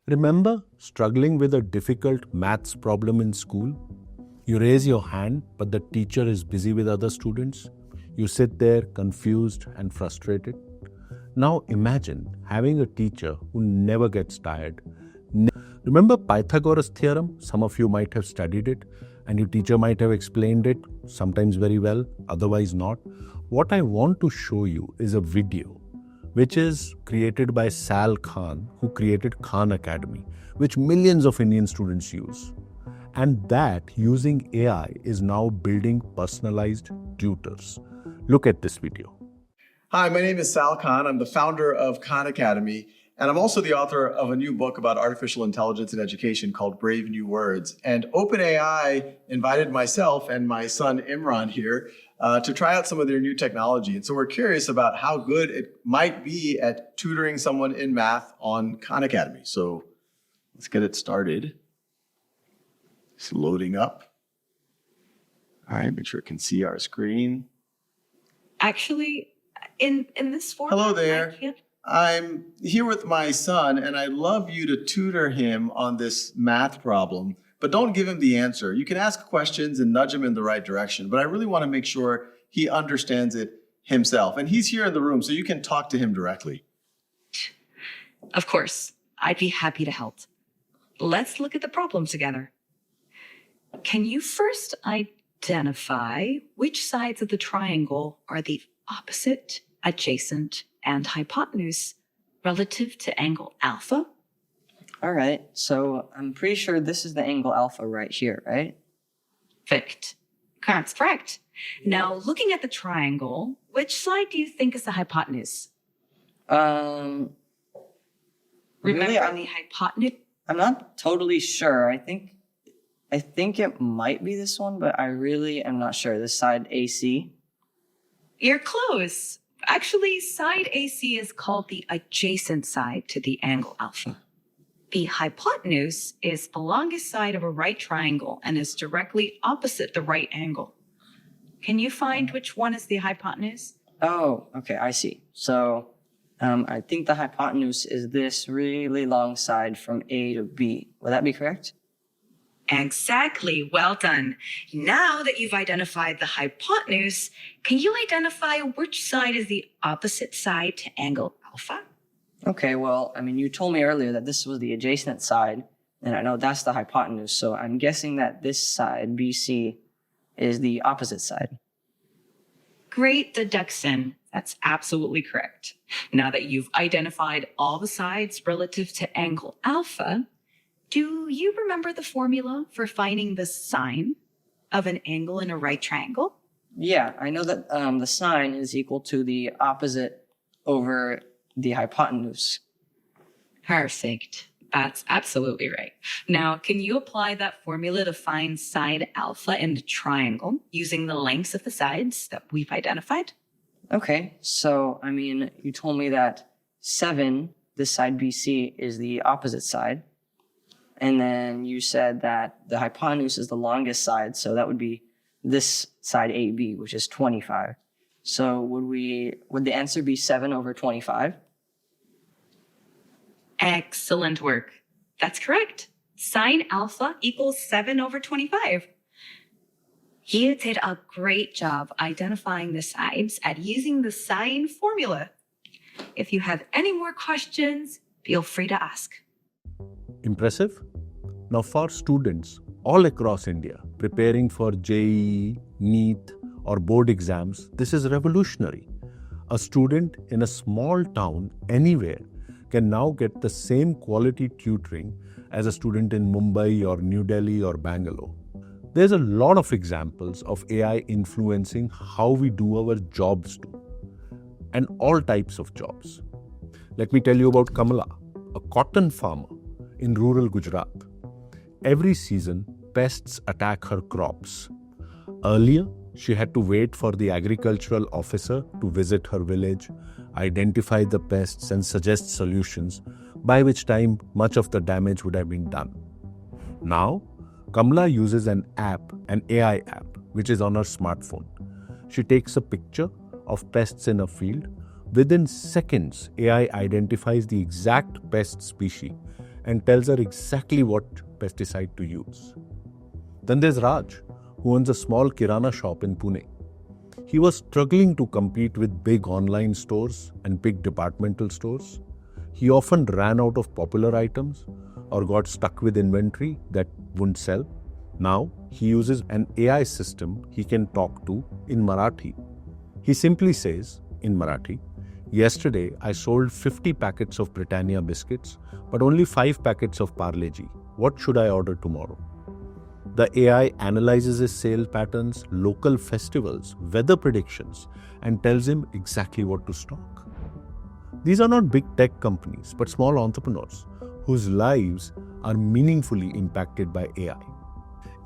Remember struggling with a difficult maths problem in school? You raise your hand, but the teacher is busy with other students. You sit there confused and frustrated. Now imagine having a teacher who never gets tired. Remember Pythagoras' theorem? Some of you might have studied it, and your teacher might have explained it, sometimes very well, otherwise not. What I want to show you is a video which is created by Sal Khan, who created Khan Academy, which millions of Indian students use. And that, using AI, is now building personalized tutors. Look at this video. Hi, my name is Sal Khan. I'm the founder of Khan Academy, and I'm also the author of a new book about artificial intelligence in education called Brave New Words. And OpenAI invited myself and my son Imran here to try out some of their new technology. And so we're curious about how good it might be at tutoring someone in math on Khan Academy. So let's get it started. It's loading up. All right, make sure it can see our screen. Actually, in this format, hello there. I'm here with my son, and I'd love you to tutor him on this math problem, but don't give him the answer. You can ask questions and nudge him in the right direction, but I really want to make sure he understands it himself. And he's here in the room, so you can talk to him directly. Of course, I'd be happy to help. Let's look at the problem together. Can you first identify which sides of the triangle are the opposite, adjacent, and hypotenuse relative to angle alpha? All right, so I'm pretty sure this is the angle alpha right here, right? Perfect. That's correct. Now, looking at the triangle, which side do you think is the hypotenuse? Really, Remember the hypotenuse? I'm not totally sure. I think it might be this one, but I really am not sure. This side AC. You're close. Actually, side AC is called the adjacent side to the angle alpha. The hypotenuse is the longest side of a right triangle and is directly opposite the right angle. Can you find which one is the hypotenuse? Oh, okay, I see. So I think the hypotenuse is this really long side from A to B. Would that be correct? Exactly. Well done. Now that you've identified the hypotenuse, can you identify which side is the opposite side to angle alpha? Okay, well, I mean, you told me earlier that this was the adjacent side, and I know that's the hypotenuse, so I'm guessing that this side, BC, is the opposite side. Great deduction. That's absolutely correct. Now that you've identified all the sides relative to angle alpha, do you remember the formula for finding the sine of an angle in a right triangle? Yeah, I know that the sine is equal to the opposite over the hypotenuse. Perfect. That's absolutely right. Now, can you apply that formula to find side alpha in the triangle using the lengths of the sides that we've identified? Okay, so, I mean, you told me that 7, this side BC, is the opposite side. And then you said that the hypotenuse is the longest side, so that would be this side AB, which is 25. So would the answer be 7 over 25? Excellent work. That's correct. Sine alpha equals 7 over 25. You did a great job identifying the sides and using the sine formula. If you have any more questions, feel free to ask. Impressive? Now for students all across India preparing for JEE, NEET or board exams, this is revolutionary. A student in a small town anywhere can now get the same quality tutoring as a student in Mumbai or New Delhi or Bangalore. There's a lot of examples of AI influencing how we do our jobs too, and all types of jobs. Let me tell you about Kamala, a cotton farmer in rural Gujarat. Every season, pests attack her crops. Earlier, she had to wait for the agricultural officer to visit her village, identify the pests and suggest solutions, by which time much of the damage would have been done. Now, Kamala uses an AI app, which is on her smartphone. She takes a picture of pests in a field. Within seconds, AI identifies the exact pest species and tells her exactly what pesticide to use. Then there's Raj, who owns a small kirana shop in Pune. He was struggling to compete with big online stores and big departmental stores. He often ran out of popular items or got stuck with inventory that wouldn't sell. Now, he uses an AI system he can talk to in Marathi. He simply says, in Marathi, "Yesterday, I sold 50 packets of Britannia biscuits, but only 5 packets of Parle-G. What should I order tomorrow?" The AI analyzes his sale patterns, local festivals, weather predictions, and tells him exactly what to stock. These are not big tech companies, but small entrepreneurs whose lives are meaningfully impacted by AI.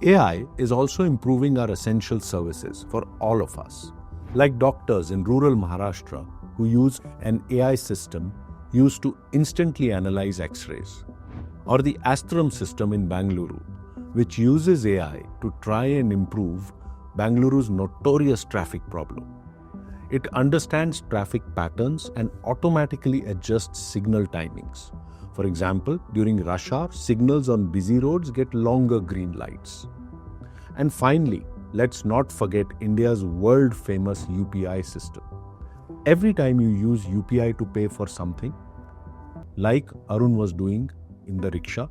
AI is also improving our essential services for all of us, like doctors in rural Maharashtra who use an AI system used to instantly analyze X-rays, or the Astram system in Bangalore, which uses AI to try and improve Bangaluru's notorious traffic problem. It understands traffic patterns and automatically adjusts signal timings. For example, during rush hour, signals on busy roads get longer green lights. And finally, let's not forget India's world-famous UPI system. Every time you use UPI to pay for something, like Arun was doing in the rickshaw,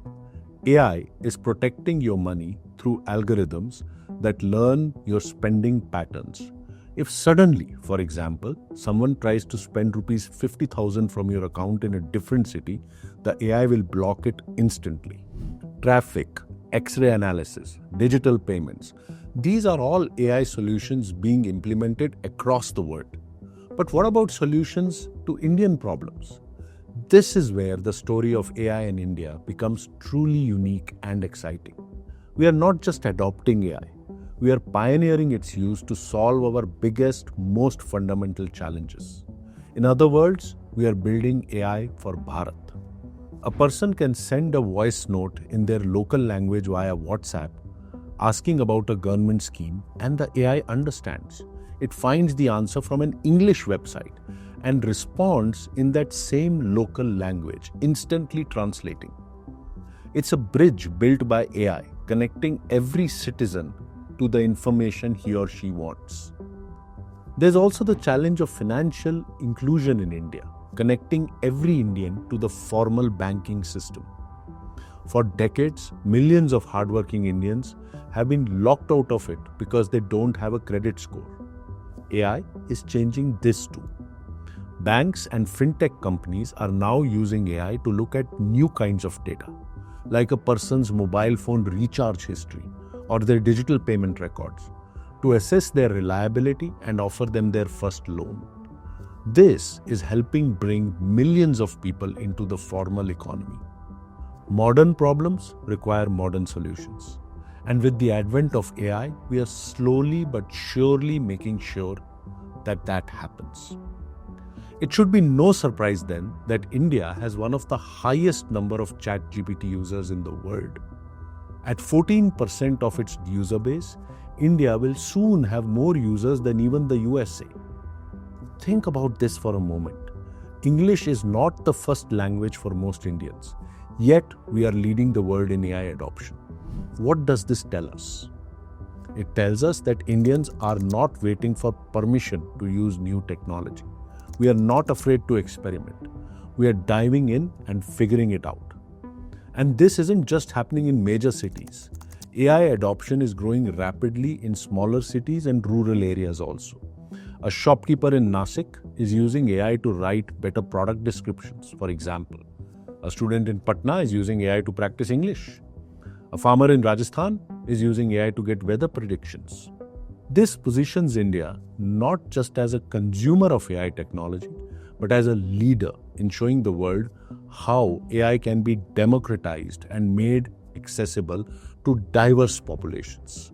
AI is protecting your money through algorithms that learn your spending patterns. If suddenly, for example, someone tries to spend rupees 50,000 from your account in a different city, the AI will block it instantly. Traffic, X-ray analysis, digital payments, these are all AI solutions being implemented across the world. But what about solutions to Indian problems? This is where the story of AI in India becomes truly unique and exciting. We are not just adopting AI, we are pioneering its use to solve our biggest, most fundamental challenges. In other words, we are building AI for Bharat. A person can send a voice note in their local language via WhatsApp asking about a government scheme, and the AI understands. It finds the answer from an English website and responds in that same local language, instantly translating. It's a bridge built by AI, connecting every citizen to the information he or she wants. There's also the challenge of financial inclusion in India, connecting every Indian to the formal banking system. For decades, millions of hardworking Indians have been locked out of it because they don't have a credit score. AI is changing this too. Banks and fintech companies are now using AI to look at new kinds of data, like a person's mobile phone recharge history or their digital payment records, to assess their reliability and offer them their first loan. This is helping bring millions of people into the formal economy. Modern problems require modern solutions. And with the advent of AI, we are slowly but surely making sure that that happens. It should be no surprise then that India has one of the highest number of ChatGPT users in the world. At 14% of its user base, India will soon have more users than even the USA. Think about this for a moment. English is not the first language for most Indians, yet we are leading the world in AI adoption. What does this tell us? It tells us that Indians are not waiting for permission to use new technology. We are not afraid to experiment. We are diving in and figuring it out. And this isn't just happening in major cities. AI adoption is growing rapidly in smaller cities and rural areas also. A shopkeeper in Nasik is using AI to write better product descriptions, for example. A student in Patna is using AI to practice English. A farmer in Rajasthan is using AI to get weather predictions. This positions India not just as a consumer of AI technology, but as a leader in showing the world how AI can be democratized and made accessible to diverse populations.